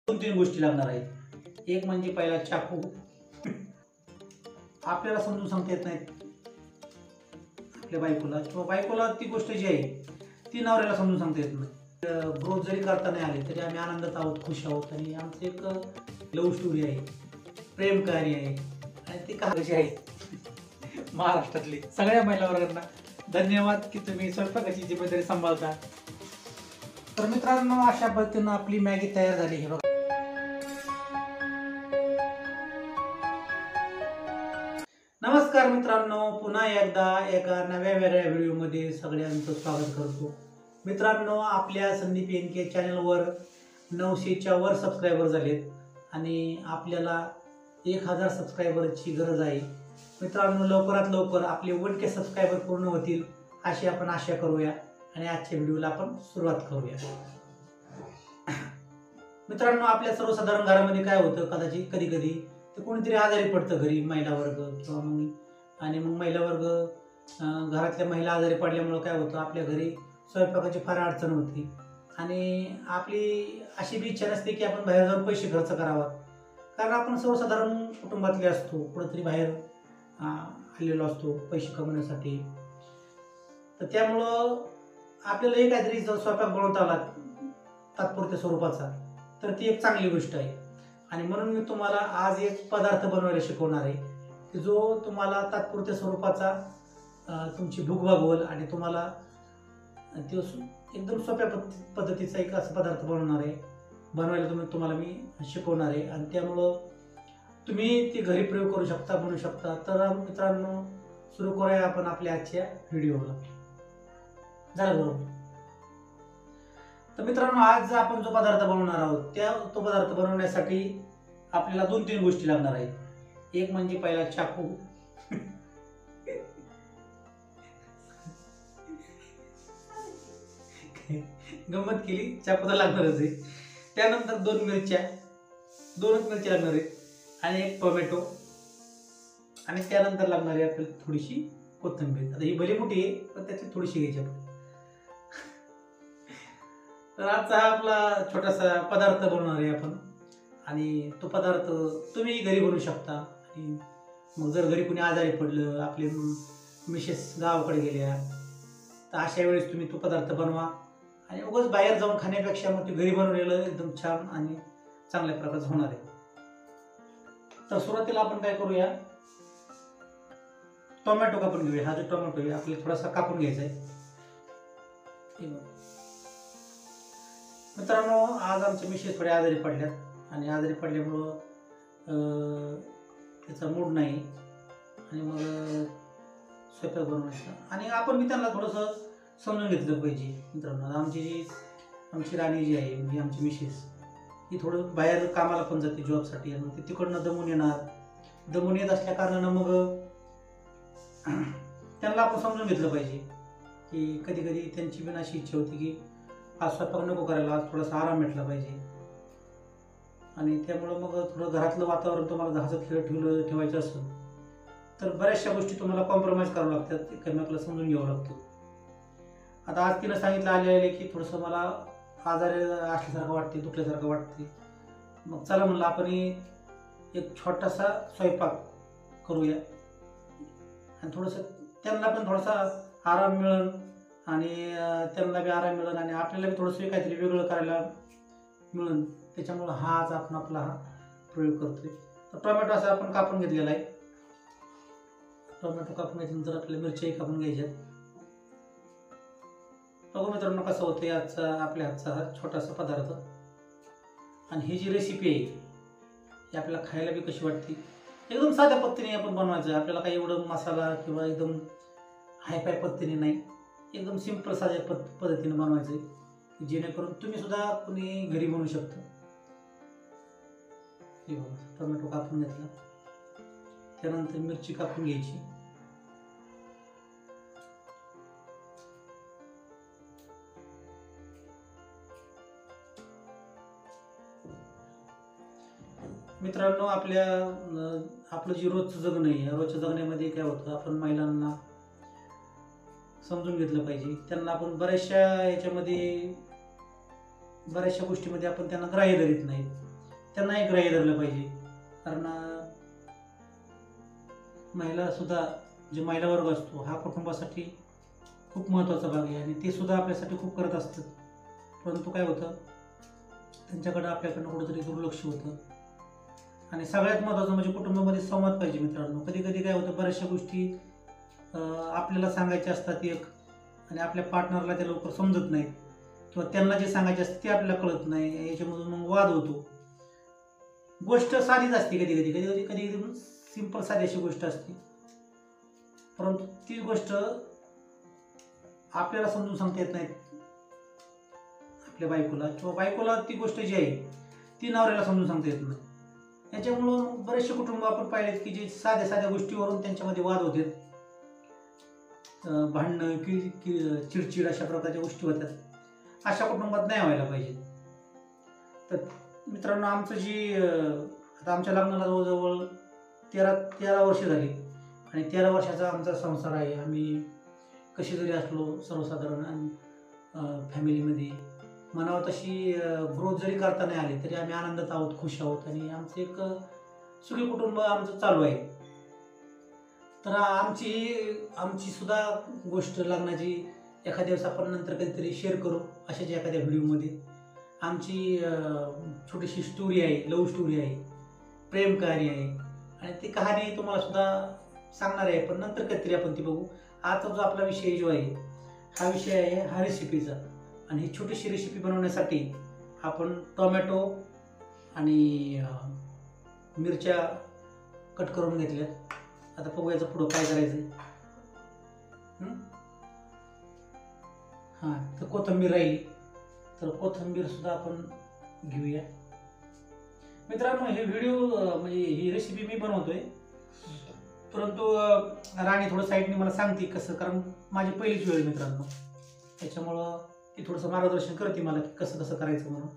दोन तीन गोष्टी लागणार आहेत. एक म्हणजे पहिला चाकू. आपल्याला समजून सांगता येत नाहीत आपल्या बायकोला, किंवा बायकोला ती गोष्ट जी आहे ती नवऱ्याला समजून सांगता येत नाही. ग्रोथ जरी करता नाही आले तरी आम्ही आनंदात आहोत, खुश आहोत. आणि आमचं एक लव्ह स्टोरी आहे, प्रेम कार्य आहे. आणि ती कहाणी आहे महाराष्ट्रातली सगळ्या महिला वर्गांना धन्यवाद की तुम्ही स्वयंपाकाची जिम्मेदारी सांभाळता. तर मित्रांनो, अशा पद्धतीनं आपली मॅगी तयार झाली. हे बघा. नमस्कार मित्रांनो, पुन्हा एकदा एका नव्या वेगळ्या व्हिडिओमध्ये सगळ्यांचं स्वागत करतो. मित्रांनो, आपल्या संदीप एनके चॅनलवर 900च्या वर सबस्क्रायबर झालेत आणि आपल्याला 1000 सबस्क्रायबरची गरज आहे. मित्रांनो, लवकरात लवकर आपले 1K सबस्क्रायबर पूर्ण होतील अशी आपण आशा करूया आणि आजच्या व्हिडिओला आपण सुरुवात करूया. मित्रांनो, आपल्या सर्वसाधारण घरामध्ये काय होतं, कदाचित कधी कधी तर कोणीतरी आजारी पडतं घरी, महिला वर्ग किंवा मग महिला वर्ग घरातल्या महिला आजारी पडल्यामुळं काय होतं, आपल्या घरी स्वयंपाकाची फार अडचण होती. आणि आपली अशी बी इच्छा नसते की आपण बाहेर जाऊन पैसे खर्च करावा, कारण आपण सर्वसाधारण कुटुंबातले असतो, कुठंतरी बाहेर आलेलो असतो पैसे कमवण्यासाठी. तर त्यामुळं आपल्याला एक काहीतरी स्वयंपाक बनवता आला तात्पुरत्या स्वरूपाचा, तर ती एक चांगली गोष्ट आहे. आणि म्हणून मी तुम्हाला आज एक पदार्थ बनवायला शिकवणार आहे की जो तुम्हाला तात्पुरत्या स्वरूपाचा तुमची भूक भागवल आणि तुम्हाला तो एकदम सोप्या पद्धतीचा एक असा पदार्थ बनवायला तुम्हाला मी शिकवणार आहे. आणि त्यामुळं तुम्ही ती घरी प्रयोग करू शकता, बनवू शकता. तर मित्रांनो, सुरू करूया आपण आपल्या आजच्या व्हिडिओला. झालं बरोबर. तर मित्रांनो, आज आपण जो पदार्थ बनवणार आहोत तो पदार्थ बनवण्यासाठी आपल्याला 2-3 गोष्टी लागणार आहेत. एक म्हणजे पहिला चाकू. गंमत केली, चाकू तर लागणारच आहे. त्यानंतर 2 मिरच्या, 2च मिरच्या लागणार आहेत आणि एक टोमॅटो. आणि त्यानंतर लागणार आहे आपल्याला थोडीशी कोथिंबीर. आता ही भली मोठी आहे पण त्याची थोडीशी घ्यायची आपण. तर आजचा हा आपला छोटासा पदार्थ बनवणार आहे आपण. आणि तो पदार्थ तुम्ही घरी बनवू शकता. आणि मग जर घरी कोणी आजारी पडलं, आपले मिसेस गावाकडे गेल्या, तर अशा वेळेस तुम्ही तो पदार्थ बनवा. आणि उगाच बाहेर जाऊन खाण्यापेक्षा मग ते घरी बनवलेलं एकदम छान आणि चांगल्या प्रकारचं होणार आहे. तर सुरुवातीला आपण काय करूया, टोमॅटो कापून घेऊया. हा जो टोमॅटो आहे आपल्याला थोडासा कापून घ्यायचा आहे. मित्रांनो, आज आमचे मिसेस थोडे आजारी पडल्यात आणि आजारी पडल्यामुळं त्याचा मूड नाही आणि मग स्वयंपाक बनवायचा. आणि आपण मी त्यांना थोडंसं समजून घेतलं पाहिजे. मित्रांनो, आमची राणी जी आहे म्हणजे आमची मिसेस, ही थोडं बाहेर कामाला पण जाते जॉबसाठी. आणि मग ती तिकडनं दमून येत असल्या कारणानं मग त्यांना आपण समजून घेतलं पाहिजे की कधी कधी त्यांची पण अशी इच्छा होती की आज स्वयंपाक नको करायला, आज थोडासा आराम भेटला पाहिजे. आणि त्यामुळं मग थोडं घरातलं वातावरण तुम्हाला घराचं ठेवायचं असेल तर बऱ्याचशा गोष्टी तुम्हाला कॉम्प्रोमाइज करावं लागतात, एकमेकाला समजून घ्यावं लागतं. आता आज तिनं सांगितलं आले की थोडंसं मला आजारी असल्यासारखं वाटते, दुखल्यासारखं वाटते. मग चला म्हणलं आपण एक छोटासा स्वयंपाक करूया आणि थोडंसं त्यांना पण थोडासा आराम मिळेल आणि त्यांना बी आराम मिळेल आणि आपल्याला बी थोडंसं काहीतरी वेगळं करायला मिळेल. त्याच्यामुळं आज आपण आपला हा प्रयोग करतोय. तर टोमॅटो असा आपण कापून घेतलेला आहे. टोमॅटो कापून घेतल्यानंतर आपल्याला मिरच्याही कापून घ्यायच्यात. बघू मित्रांनो कसं होतं आपल्या हातचा हा छोटासा पदार्थ. आणि ही जी रेसिपी आहे ही आपल्याला खायला बी कशी वाटते, एकदम साध्या पद्धतीने आपण बनवायचं. आपल्याला काही एवढं मसाला किंवा एकदम हायफाय पद्धतीने नाही, एकदम सिंपल साध्या पद्धतीने बनवायचं आहे, जेणेकरून तुम्ही सुद्धा कुणी घरी बनवू शकता. हे बघा, टोमॅटो कापून घेतला, त्यानंतर मिरची कापून घ्यायची. मित्रांनो, आपलं जे रोजचं जगणं आहे, रोजच्या जगण्यामध्ये काय होतं, आपण महिलांना समजून घेतलं पाहिजे. त्यांना आपण बऱ्याचशा गोष्टीमध्ये आपण त्यांना ग्राह्य धरीत नाही. त्यांनाही ग्राह्य धरलं पाहिजे. कारण महिला सुद्धा जे महिला वर्ग असतो हा कुटुंबासाठी खूप महत्त्वाचा भाग आहे आणि ते सुद्धा आपल्यासाठी खूप करत असतात. परंतु काय होतं, त्यांच्याकडं आपल्याकडनं कुठंतरी दुर्लक्ष होतं. आणि सगळ्यात महत्त्वाचं म्हणजे कुटुंबामध्ये संवाद पाहिजे मित्रांनो. कधी कधी काय होतं, बऱ्याचशा गोष्टी आपल्याला सांगायच्या असतात एक, आणि आपल्या पार्टनरला त्या लवकर समजत नाहीत, किंवा त्यांना जे सांगायचे असते ते आपल्याला कळत नाही. याच्यामधून मग वाद होतो. गोष्ट साधीच असते कधी कधी कधी कधी कधी एकदम सिंपल साधी अशी गोष्ट असते, परंतु ती गोष्ट आपल्याला समजून सांगता येत नाही आपल्या बायकोला, किंवा बायकोला ती गोष्ट जी आहे ती नवऱ्याला समजून सांगता येत नाही. याच्यामुळं बरेचसे कुटुंब आपण पाहिलेत की जे साध्या साध्या गोष्टीवरून त्यांच्यामध्ये वाद होते, भांडणं चिडचिड अशा प्रकारच्या गोष्टी होतात. अशा कुटुंबात नाही व्हायला पाहिजे. तर मित्रांनो, आमचं जी आता आमच्या लग्नाला जवळजवळ 13 वर्ष झाली आणि 13 वर्षाचा आमचा संसार आहे. आम्ही कशी जरी असलो सर्वसाधारण फॅमिलीमध्ये म्हणावं तशी ग्रोथ जरी करता नाही आली तरी आम्ही आनंदात आहोत, खुश आहोत आणि आमचं एक सुखी कुटुंब आमचं चालू आहे. तर आमची सुद्धा गोष्ट लग्नाची एखाद्या दिवस आपण नंतर कधीतरी शेअर करू अशाच एखाद्या व्हिडिओमध्ये. आमची छोटीशी स्टोरी आहे, लव्ह स्टोरी आहे, प्रेम कहाणी आहे आणि ती कहाणी तुम्हाला सुद्धा सांगणार आहे, पण नंतर कधीतरी आपण ती बघू. आजचा जो आपला विषय जो आहे हा विषय आहे हा रेसिपीचा. आणि ही छोटीशी रेसिपी बनवण्यासाठी आपण टोमॅटो आणि मिरच्या कट करून घेतल्यात. आता बघू याचं पुढं काय करायचं. हां, तर कोथिंबीर राहिली, तर कोथिंबीर सुद्धा आपण घेऊया. मित्रांनो, हे व्हिडिओ म्हणजे ही रेसिपी मी बनवतोय, परंतु राणी थोडं साईडने मला सांगते कसं, कारण माझी पहिलीच वेळ मित्रांनो, त्याच्यामुळं ती थोडंसं मार्गदर्शन करते मला की कसं कसं करायचं म्हणून.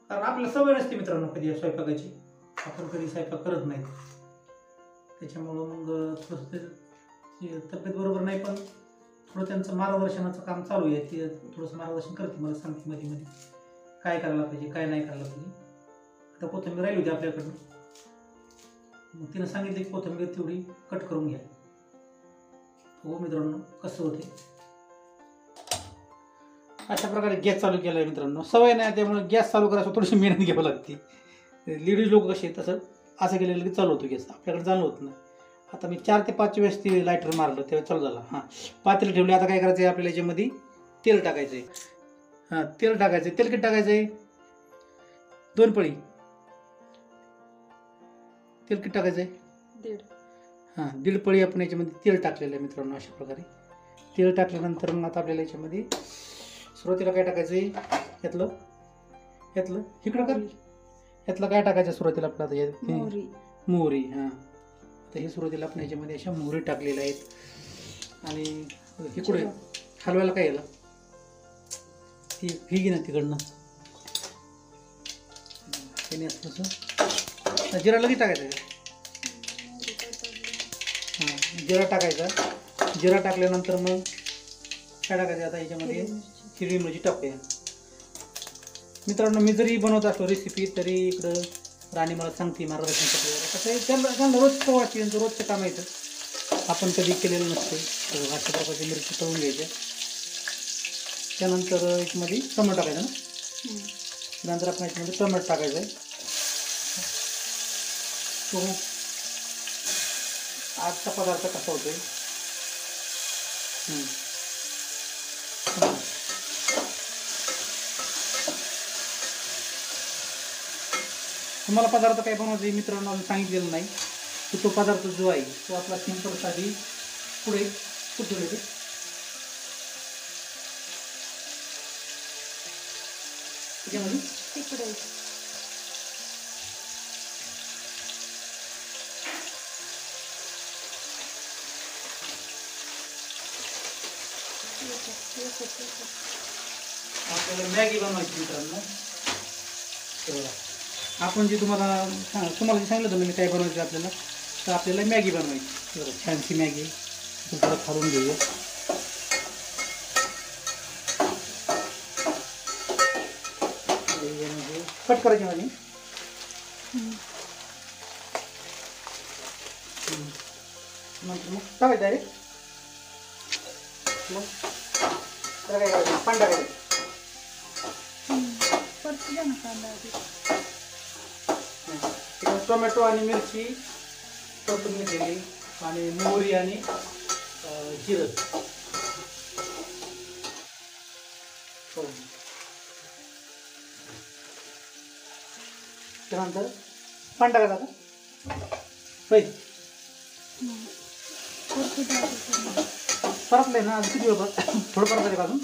कारण आपल्याला सवय नसते मित्रांनो कधी स्वयंपाकाची, आपण कधी स्वयंपाक करत नाही, त्याच्यामुळं मग थोडंसं तब्येत बरोबर नाही, पण थोडं त्यांचं मार्गदर्शनाचं काम चालू आहे. ते थोडंसं मार्गदर्शन करते, मला सांगते मध्ये मध्ये काय करायला पाहिजे काय नाही करायला पाहिजे. आता कोथिंबीर राहिली होती आपल्याकडून, मग तिनं सांगितलं की कोथिंबीर तेवढी कट करून घ्या. हो मित्रांनो, कसं होते अशा प्रकारे गॅस चालू केला आहे मित्रांनो. सवय नाही त्यामुळे गॅस चालू करायचं थोडीशी मेहनत घ्यावं लागते. लेडीज लोक कसे तसं असं केलेलं की चालू होतो गॅस, आपल्याकडे चालू होत नाही. आता मी 4 ते 5 वेळेस ती लायटर मारलं तेव्हा चालू झाला. हां, पातेलं ठेवले. आता काय करायचं आहे आपल्याला, याच्यामध्ये तेल टाकायचं आहे. हां, तेल टाकायचं आहे. तेल किती टाकायचं आहे? 2 पळी तेल किती टाकायचं आहे? 1.5. हां, 1.5 पळी आपण याच्यामध्ये तेल टाकलेलं आहे मित्रांनो. अशा प्रकारे तेल टाकल्यानंतर मग आता आपल्याला याच्यामध्ये सुरुवातीला काय टाकायचं आहे, यातलं इकडं कर, यातलं काय टाकायचं सुरुवातीला आपलं मोहरी. हां, तर हे सुरुवातीला आपण याच्यामध्ये अशा मोहरी टाकलेल्या आहेत. आणि इकडे हलवायला काय याला ती फिगी ना तिकडनं त्याने असं जिरा लगेच टाकायचं. हां, जिरा टाकायचा. जिरा टाकल्यानंतर मग काय टाकायचं आता याच्यामध्ये हिरवी मिरची टाकूया. मित्रांनो, मी जरी बनवत असतो रेसिपी तरी इकडं राणी मला सांगते मार्गदर्शन कसं. त्यांना रोजचं वाटते, त्यांचं रोजचं काम येतं, आपण कधी केलेलं नसते. अशा प्रकारची मिरची तळून घ्यायच्या. त्यानंतर याच्यामध्ये टोमॅटो टाकायचं ना, त्यानंतर आपण याच्यामध्ये टोमॅटो टाकायचं आहे. तो आजचा पदार्थ कसा होतोय. तुम्हाला पदार्थ काय बनवायचा आहे मित्रांनो अजून सांगितलेलं नाही, तर तो पदार्थ जो आहे तो आपला सिंपलसाठी पुढे कुठे येते त्याच्यामध्ये तिकडे आपल्याला मॅगी बनवायची मित्रांनो. आपण जे तुम्हाला जे सांगितलं होतं मी काय बनवायचं आपल्याला, तर आपल्याला मॅगी बनवायची. फॅन्सी मॅगी थोडं खालून घेऊया. कट करायची माझी. नंतर मग टाकायचं आहे. मग त्याला काय करायचं, पाणी टाकायचं. टोमॅटो आणि मिरची परतून घेतलेली आणि मोहरी आणि जिरं. त्यानंतर पाणी टाकायचं आता. परतलंय ना अजून किती वेळ थोडं परत का अजून.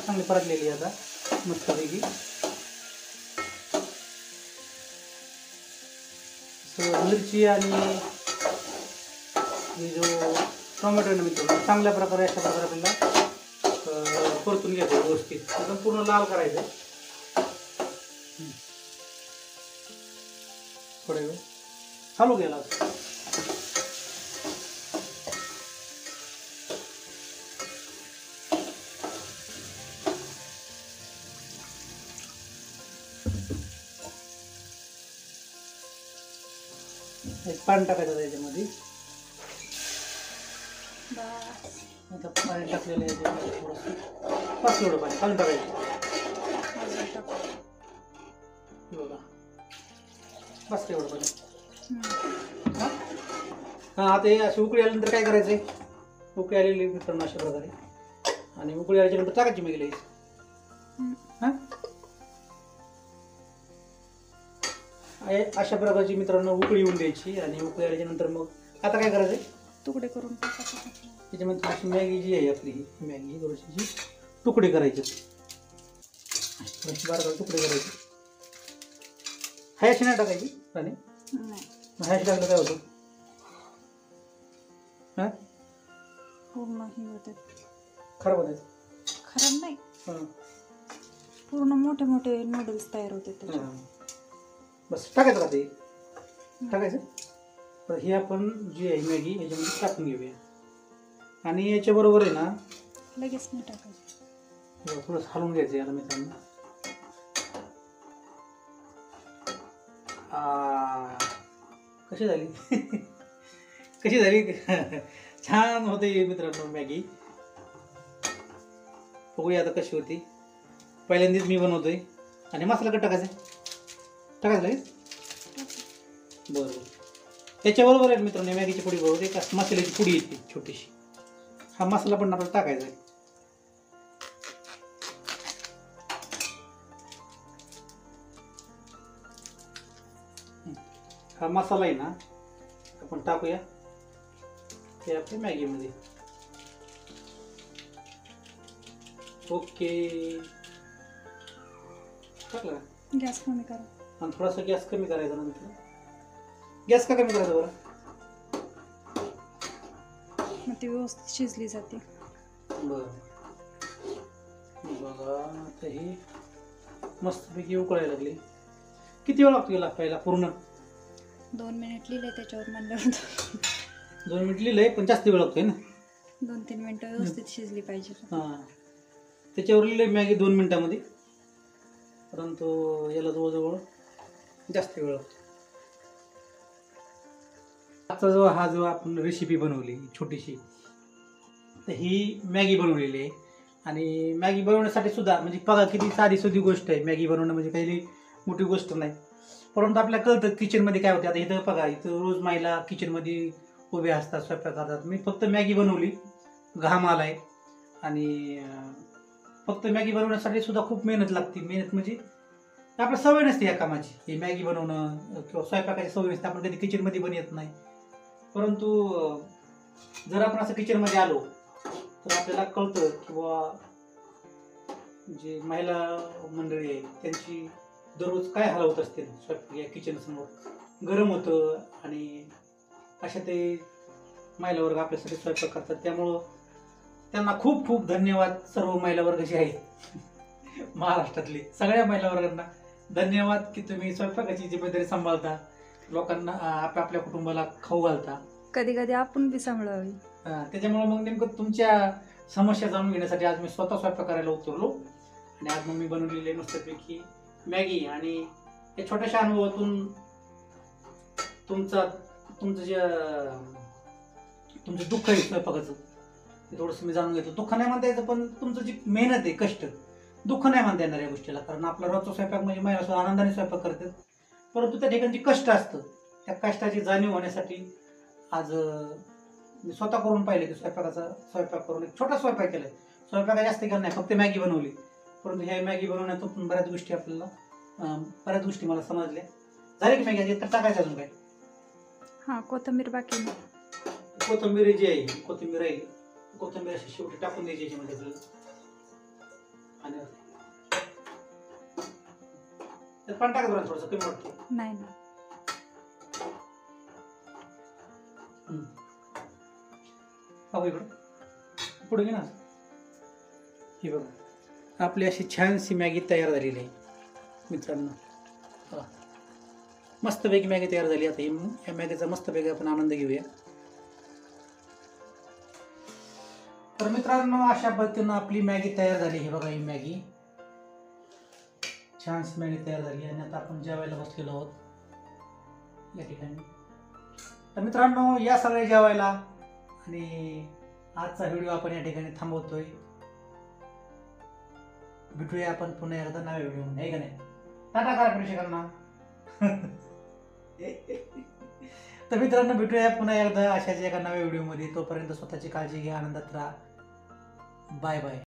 चांगली परतलेली आता मस्तपैकी. मिरची आणि जो टोमॅटो आहे ना मित्रांनो, चांगल्या प्रकारे अशा प्रकारे आपल्याला परतून घ्यायचं व्यवस्थित. एकदम पूर्ण लाल करायचं. थोडे वेळ चालू गेला. एक पाणी टाकायचं त्याच्यामध्ये. आता पाणी टाकलेलं आहे याच्यामध्ये थोडंसं, बस एवढं पाणी खालून टाकायचं. बघा बस एवढं पाणी. हां आता हे अशी उकळी आल्यानंतर काय करायचंय, उकळी आलेली मित्रांनो अशा प्रकारे. आणि उकळी आल्याच्यानंतर टाकायची मॅगी लगेच. हां अशा प्रकारची मित्रांनो उकळी येऊन द्यायची. आणि उकळी आल्याच्यानंतर मग आता काय करायचंय, तुकडे करून त्याच्यामध्ये थोडीशी मॅगी जी आहे आपली, ही मॅगी थोडीशी तुकडे करायचे. थोडीशी बारकावे तुकडे करायचे. हायशी नाही टाकायची आणि हायशी टाकलं काय होतं, हां पूर्ण हे होते, खराब होते. खराब नाही, पूर्ण मोठे मोठे नूडल्स तयार होते. बस टाकायचं का ते, टाकायचं. तर ही आपण जी आहे मॅगी याच्यामध्ये टाकून घेऊया. आणि याच्याबरोबर आहे ना लगेच नाही टाकायचं, थोडंसं हलवून घ्यायचं याला मित्रांनो. कशी झाली कशी झाली छान होते मित्रांनो मॅगी. बघूया आता कशी होती. पहिल्यांदाच मी बनवतोय. आणि मसाला कट टाकायचा, टाकायचं लगेच. बरोबर. त्याच्याबरोबर आहे मित्रांनो मॅगीची पुडी बरोबर एक मसाल्याची पुडी येते छोटीशी. हा मसाला पण आपल्याला टाकायचा आहे. हा मसाला आहे ना आपण टाकूया ते आपल्या मॅगीमध्ये. ओके टाकला. गॅस कमी करा आणि थोडासा गॅस कमी करायचा. नंतर गॅस का कमी करायचा बरं, मग ती व्यवस्थित शिजली जाते. बरं बघा आता ही मस्तपैकी उकळायला लागली. किती वेळ लागतो याला पहिला पूर्ण? 2 मिनिट लिहिले त्याच्यावर म्हणलं. 2 मिनिट लिहिलंय पण जास्त वेळ लागतोय ना. 2-3 मिनिटं व्यवस्थित शिजली पाहिजे. हां त्याच्यावर लिहिलंय मॅगी 2 मिनिटामध्ये, परंतु याला जवळजवळ जास्त वेळ लागतो. आजचा जो आपण रेसिपी बनवली छोटीशी, तर ही मॅगी बनवलेली आहे. आणि मॅगी बनवण्यासाठी सुद्धा म्हणजे बघा किती साधी सोधी गोष्ट आहे. मॅगी बनवणं म्हणजे काही मोठी गोष्ट नाही. परंतु आपल्याला कळतं किचनमध्ये काय होते. आता इथं बघा, इथं रोज महिला किचनमध्ये उभे असतात, स्वयंपाक करतात. मी फक्त मॅगी बनवली, घाम आलाय. आणि फक्त मॅगी बनवण्यासाठी सुद्धा खूप मेहनत लागते. मेहनत म्हणजे आपल्याला सवय नसते या कामाची. ही मॅगी बनवणं किंवा स्वयंपाकाची सवय नसते. आपण कधी किचनमध्ये पण येत नाही. परंतु जर आपण असं किचनमध्ये आलो तर आपल्याला कळतं की बुवा जे महिला मंडळी आहे त्यांची दररोज काय हाल होत असते. स्वयंपाक या किचन समोर गरम होतं आणि अशा ते महिला वर्ग आपल्यासाठी स्वयंपाक करतात. त्यामुळं त्यांना खूप खूप धन्यवाद. सर्व महिला वर्ग जे आहेत महाराष्ट्रातले सगळ्या महिला वर्गांना धन्यवाद की तुम्ही स्वयंपाकाची जिम्मेदारी सांभाळता, लोकांना आपल्या कुटुंबाला खाऊ घालता. कधी कधी आपण बी सांभाळावी. त्याच्यामुळे मग नेमकं तुमच्या समस्या जाणून घेण्यासाठी आज मी स्वतः स्वयंपाक करायला उतरलो. आणि आज मग मी बनवलेली आहे मस्तपैकी मॅगी. आणि या छोट्याशा अनुभवातून तुमचं जे तुमचं दुःख आहे स्वयंपाकाचं ते थोडंसं मी जाणून घेतलं. दुःख नाही म्हणता यायचं, पण तुमचं जी मेहनत आहे, कष्ट, दुःख नाही म्हणता येणार या गोष्टीला. कारण आपला रोजचा स्वयंपाक म्हणजे महिला सुद्धा आनंदाने स्वयंपाक करतात, परंतु त्या ठिकाणी कष्ट असतं. त्या कष्टाची जाणीव होण्यासाठी आज मी स्वतः करून पाहिले की स्वयंपाक करून एक छोटा स्वयंपाक केलाय. स्वयंपाक जास्त केला नाही, फक्त मॅगी बनवली. परंतु ह्या मॅगी बनवण्यातून बऱ्याच गोष्टी आपल्याला बऱ्याच गोष्टी मला समजल्या. झाली की मॅगी तर टाकायचं अजून काय? हा, कोथिंबीर बाकी नाही. कोथिंबीर जी आहे, कोथिंबीर आहे, कोथिंबीर अशी शेवटी टाकून द्यायची याच्यामध्ये आपल्याला. आणि त्यात पाणी टाकत राहा, थोडंसं कमी वाटतं. नाही नाही. बघा इकडं, पुढे घे ना. ही बघा, आपली अशी छानशी मॅगी तयार झालेली आहे मित्रांनो. मस्तपैकी मॅगी तयार झाली. आता या मॅगीचा मस्तपैकी आपण आनंद घेऊया. तर मित्रांनो, अशा पद्धतीनं आपली मॅगी तयार झाली. हे बघा, ही मॅगी छानशी मॅगी तयार झाली. आणि आता आपण जेवायला बसलेलो आहोत या ठिकाणी. तर मित्रांनो, या सगळ्या जेवायला. आणि आजचा व्हिडिओ आपण या ठिकाणी थांबवतोय. भेटूया आपण पुन्हा एकदा नव्या व्हिडिओ मध्ये, आहे का नाही? टाटा करा प्रेक्षकांना. तर मित्रांनो, भेटूया पुन्हा एकदा अशाच एका नव्या व्हिडिओ मध्ये. तोपर्यंत स्वतःची काळजी घ्या, आनंदात राहा. Bye bye.